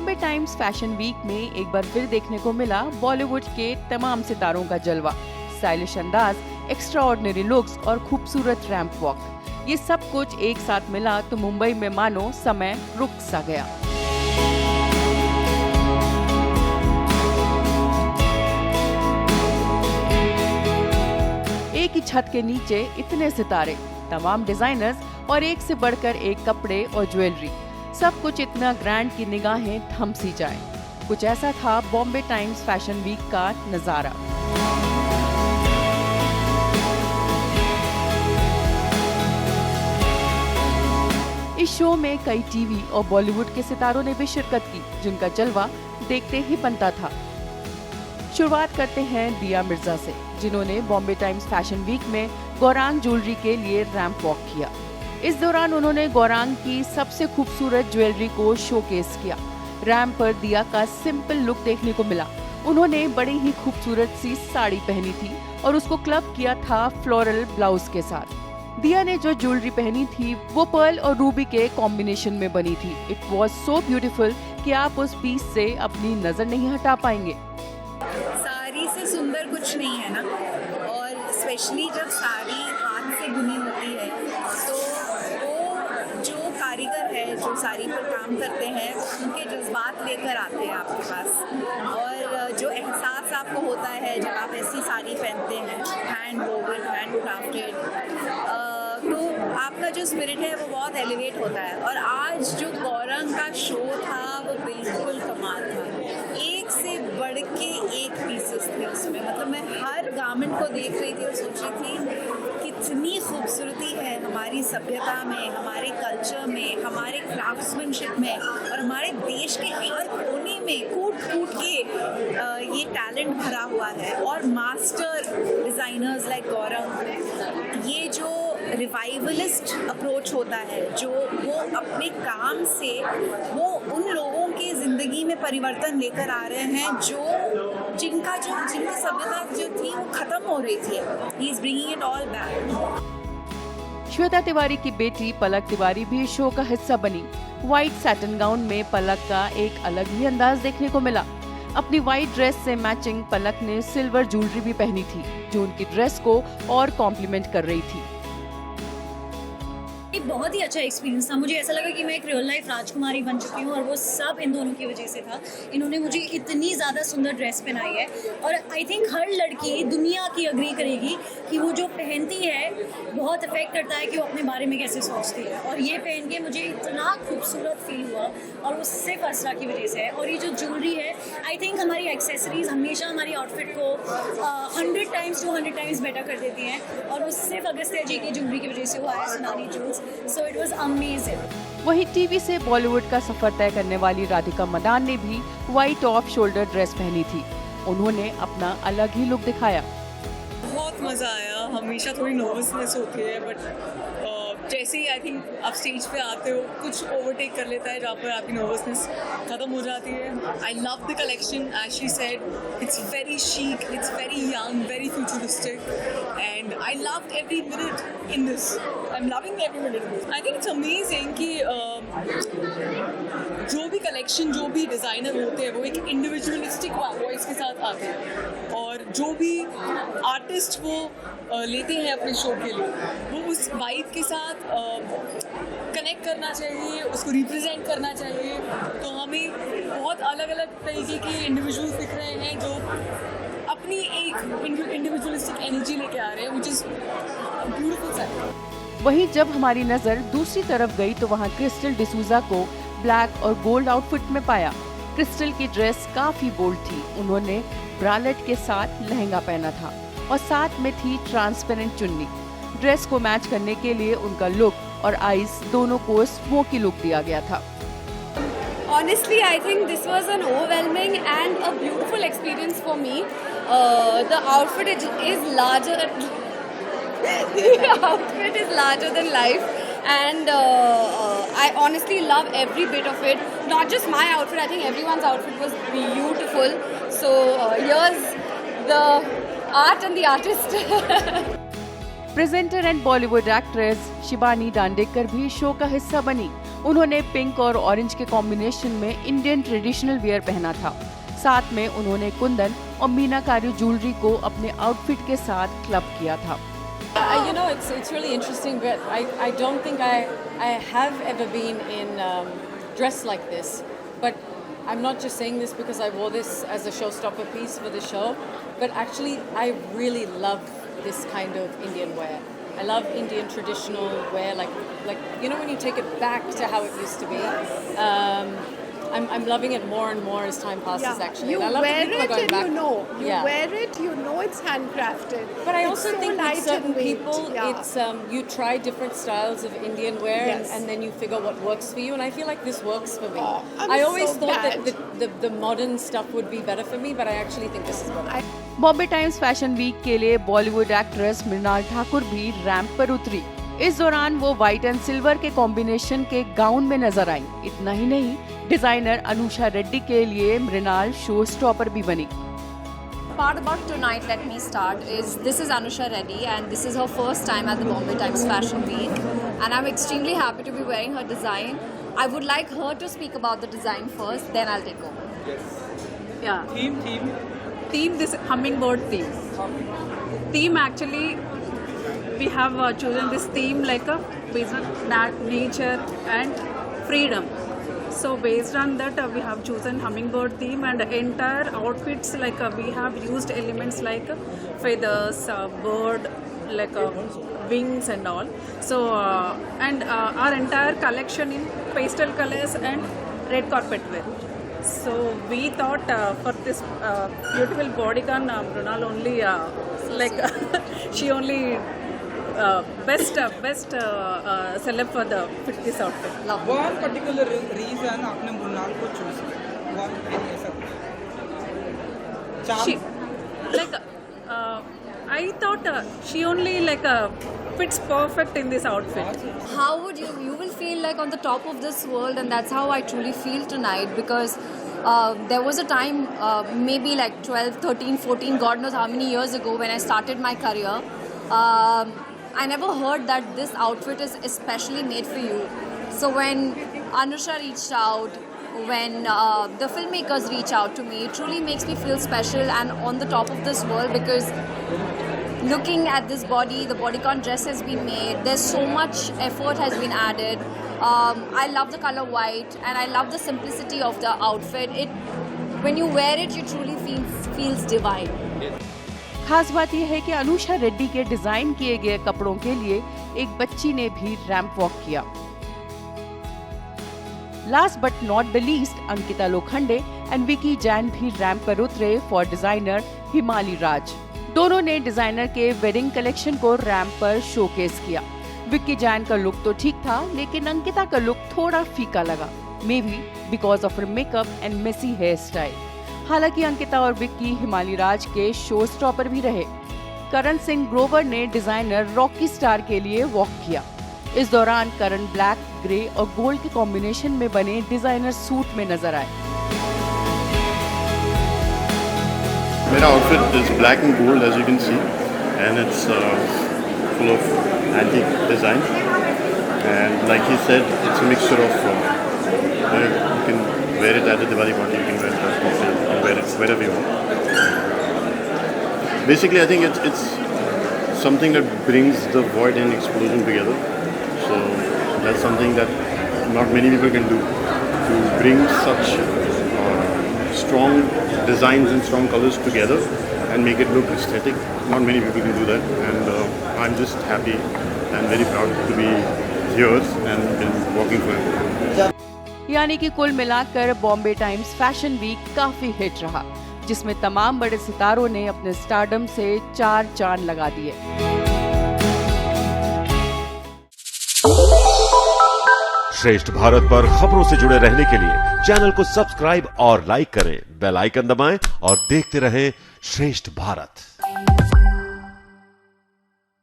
Bombay Times fashion week में एक बार फिर देखने को मिला बॉलीवुड के तमाम सितारों का जलवा। स्टाइलिश अंदाज, एक्स्ट्राऑर्डिनरी लुक्स और खूबसूरत रैंप वॉक, ये सब कुछ एक साथ मिला तो मुंबई में मानो समय रुक सा गया। एक ही छत के नीचे इतने सितारे, तमाम डिजाइनर्स और एक से बढ़कर एक कपड़े और ज्वेलरी, सब कुछ इतना ग्रैंड की निगाहें थम सी जाए। कुछ ऐसा था बॉम्बे टाइम्स फैशन वीक का नजारा। इस शो में कई टीवी और बॉलीवुड के सितारों ने भी शिरकत की, जिनका जलवा देखते ही बनता था। शुरुआत करते हैं दिया मिर्जा से, जिन्होंने बॉम्बे टाइम्स फैशन वीक में गौरांग ज्वेलरी के लिए रैंप वॉक किया। इस दौरान उन्होंने गौरांग की सबसे खूबसूरत ज्वेलरी को शोकेस किया। रैंप पर दिया का सिंपल लुक देखने को मिला। उन्होंने बड़ी ही खूबसूरत सी साड़ी पहनी थी और उसको क्लब किया था फ्लोरल ब्लाउज के साथ। दिया ने जो ज्वेलरी पहनी थी वो पर्ल और रूबी के कॉम्बिनेशन में बनी थी। इट वॉज सो ब्यूटीफुल कि आप उस पीस से अपनी नजर नहीं हटा पाएंगे। साड़ी से सुंदर कुछ नहीं है ना, और स्पेशली जब साड़ी हाथ से बुनी होती है तो वो जो कारीगर है जो साड़ी पर काम करते हैं उनके जज्बात लेकर आते हैं आपके पास, और जो एहसास आपको होता है जब आप ऐसी साड़ी पहनते हैं, हैंड वोवन, हैंड क्राफ्टेड, तो आपका जो स्पिरिट है वो बहुत एलिवेट होता है। और आज जो गौरंग का शो था वो बिल्कुल कमाल था। एक से बढ़ के एक पीसेस थे उसमें, मतलब मैं हर गारमेंट को देख रही थी और सोच रही थी कितनी खूबसूरती है हमारी सभ्यता में, हमारे कल्चर में, हमारे क्राफ्ट्समैनशिप में, और हमारे देश के हर कोने में कूट कूट के ये टैलेंट भरा हुआ है। और मास्टर डिज़ाइनर्स लाइक गौरंग, ये जो रिवाइवलिस्ट अप्रोच होता है, जो वो अपने काम से वो उन लोगों की ज़िंदगी में परिवर्तन लेकर आ रहे हैं जिनकी सभ्यता जो थी वो खत्म हो रही थी। He is bringing it all back. Shweta Tiwari की बेटी पलक तिवारी भी शो का हिस्सा बनी। व्हाइट सैटिन गाउन में पलक का एक अलग ही अंदाज देखने को मिला। अपनी व्हाइट ड्रेस से मैचिंग पलक ने सिल्वर ज्वेलरी भी पहनी थी, जो उनकी ड्रेस को और कॉम्प्लीमेंट कर रही थी। एक बहुत ही अच्छा एक्सपीरियंस था। मुझे ऐसा लगा कि मैं एक रियल लाइफ राजकुमारी बन चुकी हूँ, और वो सब इन दोनों की वजह से था। इन्होंने मुझे इतनी ज़्यादा सुंदर ड्रेस पहनाई है, और आई थिंक हर लड़की दुनिया की अग्री करेगी कि वो जो पहनती है बहुत इफेक्ट करता है कि वो अपने बारे में कैसे सोचती है। और ये पहन के मुझे इतना खूबसूरत फील हुआ, और वो सिर्फ असरा की वजह से है। और ये जो ज्वेलरी है, आई थिंक हमारी एक्सेसरीज हमेशा हमारी आउटफिट को 100 टाइम्स 200 टाइम्स बेटर कर देती हैं, और वो सिर्फ अगस्त्या जी की ज्वेलरी की वजह से हुआ है, सुनानी jewels. So it was amazing. वहीं टीवी से बॉलीवुड का सफर तय करने वाली राधिका मदान ने भी व्हाइट ऑफ शोल्डर ड्रेस पहनी थी। उन्होंने अपना अलग ही लुक दिखाया। बहुत मज़ा आया। हमेशा थोड़ी नर्वसनेस होती है, बट जैसे ही आई थिंक आप स्टेज पे आते हो कुछ ओवरटेक कर लेता है जहाँ पर आपकी नर्वसनेस ख़त्म हो जाती है। I love the collection, as she said, it's very chic, it's very young, very futuristic, and I loved every minute in this. I am loving every minute. I think it's amazing कि जो भी collection, जो भी designer होते हैं वो एक individualistic voice के साथ आते हैं, और जो भी आर्टिस्ट वो लेते हैं अपने शो के लिए, वो उस वाइब के साथ कनेक्ट करना चाहिए, उसको रिप्रेजेंट करना चाहिए। तो हमें बहुत अलग अलग तरीके के इंडिविजुअल्स दिख रहे हैं जो अपनी एक इंडिविजुअलिस्टिक एनर्जी लेके आ रहे हैं, व्हिच इज ब्यूटीफुल साइड। वहीं जब हमारी नजर दूसरी तरफ गई तो वहां क्रिस्टल डिसूजा को ब्लैक और गोल्ड आउटफिट में पाया। क्रिस्टल की ड्रेस काफी बोल्ड थी। उन्होंने ब्रालेट के साथ लहंगा पहना था और साथ में थी ट्रांसपेरेंट चुन्नी। ड्रेस को मैच करने के लिए उनका लुक और आईज दोनों को स्मोकी लुक दिया गया था। Honestly, I think this was an overwhelming and a beautiful experience for me. The outfit is larger. The outfit is larger than life, and I honestly love every bit of it. Not just my outfit. I think everyone's outfit was beautiful. So here's the art and the artist. Presenter and Bollywood actress Shibani Dandekar भी show का हिस्सा बनी। उन्होंने pink और orange के combination में Indian traditional wear पहना था। साथ में उन्होंने कुंदन और मीनाकारी ज्वेलरी को अपने आउटफिट के साथ क्लब किया था। You know, it's really interesting, but I don't think I have ever been in dressed like this. But I'm not just saying this because I wore this as a showstopper piece for the show, but actually I really love this kind of Indian wear. I love Indian traditional wear, like you know when you take it back to how it used to be. I'm loving it more and more as time passes. Actually, You and I love wear that people are it going and back. you know. You Yeah. wear it, you know it's handcrafted. But I It's also so think with light certain and weight. people, Yeah. it's you try different styles of Indian wear, Yes. and then you figure what works for you. And I feel like this works for me. Oh, I'm I always so thought glad. that the modern stuff would be better for me, but I actually think this is better. Bombay Times fashion week के लिए Bollywood actress Mrinal Thakur भी ramp पर उतरी। इस दौरान वो white and silver के combination के गाउन में नजर आई। इतना ही नहीं, डिजाइनर अनुषा रेड्डी के लिए मृणाल शो स्टॉपर भी बनी। Part about tonight, let me start, is this is Anusha Reddy and this is her first time at the Bombay Times Fashion Week and I'm extremely happy to be wearing her design. I would like her to speak about the design first, then I'll take over. Yeah. Theme, this hummingbird theme. Theme actually, we have chosen this theme like a based on nature and freedom. So based on that, we have chosen hummingbird theme and entire outfits like we have used elements like feathers, bird, like wings and all. So and our entire collection in pastel colors and red carpet wear. So we thought for this beautiful bodycon, Mrunal only she only best celeb for the fit this outfit. One particular reason आपने मृणाल को choose किया, one ऐसा She like I thought she only fits perfect in this outfit. How would you will feel like on the top of this world and that's how I truly feel tonight because there was a time maybe like 12, 13, 14, God knows how many years ago when I started my career. I never heard that this outfit is especially made for you. So when Anusha reached out, when the filmmakers reach out to me, it truly makes me feel special and on the top of this world because looking at this body, the bodycon dress has been made, there's so much effort has been added. I love the color white and I love the simplicity of the outfit. When you wear it, you truly feels divine. खास बात यह है कि अनुषा रेड्डी के design किए गए कपड़ों के लिए एक बच्ची ने भी रैंप वॉक किया। Last but not the least, Ankita Lokhande and Vicky Jain भी रैंप पर उतरे फॉर डिजाइनर हिमाली राज। दोनों ने डिजाइनर के वेडिंग कलेक्शन को रैंप पर शोकेस किया। विक्की जैन का लुक तो ठीक था, लेकिन अंकिता का लुक थोड़ा फीका लगा, maybe because of her makeup and messy hairstyle. हालांकि अंकिता और विक्की हिमाली राज के शो स्टॉपर भी रहे। करण सिंह ग्रोवर ने डिजाइनर रॉकी स्टार के लिए वॉक किया। इस दौरान करण ब्लैक, ग्रे और गोल्ड के कॉम्बिनेशन में बने डिजाइनर सूट में नजर आए। मेरा outfit is black and gold as you can see and it's full of antique design and like he said it's a mixture of you can wear it at the Diwali party, you can wear it at coffee, you can wear it wherever you want. Basically I think it's something that brings the void and explosion together, so that's something that not many people can do, to bring such strong designs and strong colors together and make it look aesthetic. Not many people can do that, and I'm just happy and very proud to be here and been working for him. यानी कि कुल मिलाकर Bombay Times fashion week काफी hit रहा, जिसमें तमाम बड़े सितारों ने अपने स्टारडम से 4 चांद लगा दिए। श्रेष्ठ भारत पर खबरों से जुड़े रहने के लिए चैनल को सब्सक्राइब और लाइक करें, बेल आइकन दबाएं और देखते रहें श्रेष्ठ भारत।